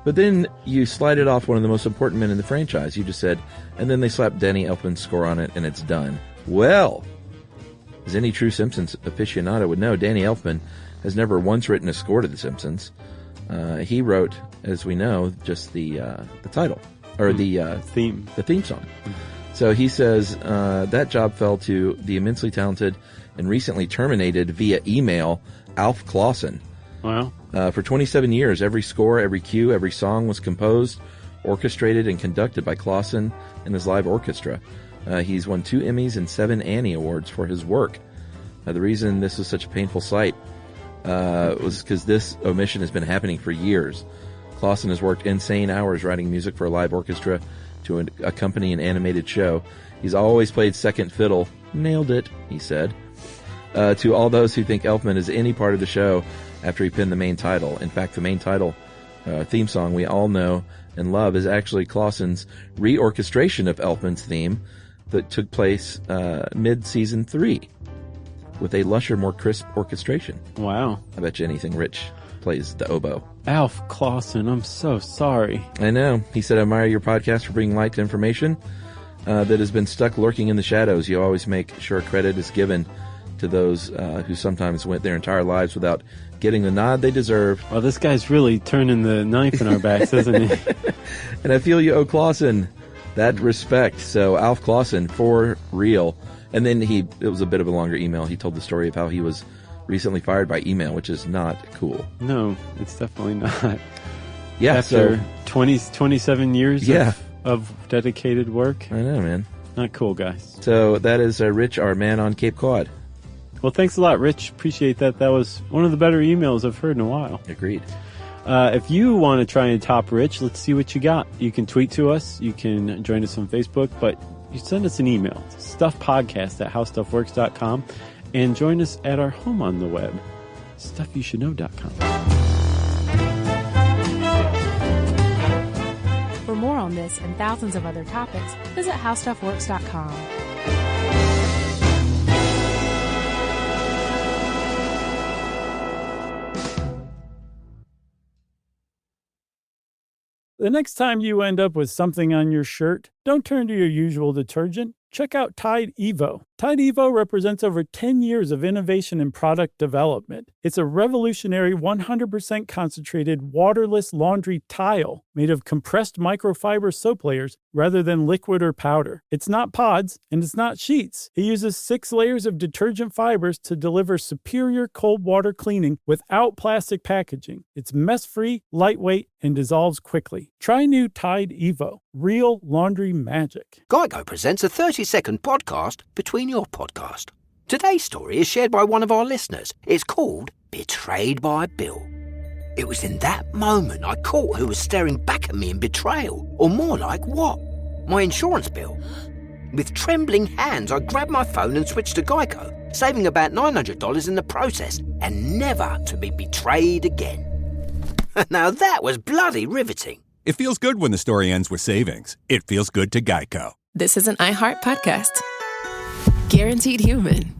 But then you slided off one of the most important men in the franchise. You just said, and then they slapped Danny Elfman's score on it, and it's done. Well, as any true Simpsons aficionado would know, Danny Elfman has never once written a score to The Simpsons. He wrote, as we know, just the title, or the theme song. So he says that job fell to the immensely talented and recently terminated via email, Alf Clausen. Wow. For 27 years, every score, every cue, every song was composed, orchestrated, and conducted by Clausen and his live orchestra. He's won 2 Emmys and 7 Annie Awards for his work. The reason this was such a painful sight was because this omission has been happening for years. Clausen has worked insane hours writing music for a live orchestra to accompany an animated show. He's always played second fiddle. Nailed it, he said. To all those who think Elfman is any part of the show after he penned the main title. In fact, the main title theme song we all know and love is actually Clausen's reorchestration of Elfman's theme that took place mid-season 3. with a lusher, more crisp orchestration. Wow. I bet you anything Rich plays the oboe. Alf Clausen, I'm so sorry. I know. He said, I admire your podcast for bringing light to information that has been stuck lurking in the shadows. You always make sure credit is given to those who sometimes went their entire lives without getting the nod they deserve. Well, this guy's really turning the knife in our backs, isn't he? And I feel you owe Clausen that respect. So Alf Clausen, for real. And then it was a bit of a longer email. He told the story of how he was recently fired by email, which is not cool. No, it's definitely not. Yeah, After 27 years of dedicated work. I know, man. Not cool, guys. So that is Rich, our man on Cape Cod. Well, thanks a lot, Rich. Appreciate that. That was one of the better emails I've heard in a while. Agreed. If you want to try and top Rich, let's see what you got. You can tweet to us. You can join us on Facebook, but you send us an email, stuffpodcast@howstuffworks.com, and join us at our home on the web, stuffyoushouldknow.com. For more on this and thousands of other topics, visit howstuffworks.com. The next time you end up with something on your shirt, don't turn to your usual detergent. Check out Tide Evo. Tide Evo represents over 10 years of innovation in product development. It's a revolutionary 100% concentrated waterless laundry tile made of compressed microfiber soap layers rather than liquid or powder. It's not pods and it's not sheets. It uses 6 layers of detergent fibers to deliver superior cold water cleaning without plastic packaging. It's mess-free, lightweight, and dissolves quickly. Try new Tide Evo. Real laundry magic. Geico presents a 30-second podcast between your podcast. Today's story is shared by one of our listeners. It's called Betrayed by Bill. It was in that moment I caught who was staring back at me in betrayal. Or more like what? My insurance bill. With trembling hands, I grabbed my phone and switched to Geico, saving about $900 in the process, and never to be betrayed again. Now that was bloody riveting. It feels good when the story ends with savings. It feels good to Geico. This is an iHeart podcast. Guaranteed human.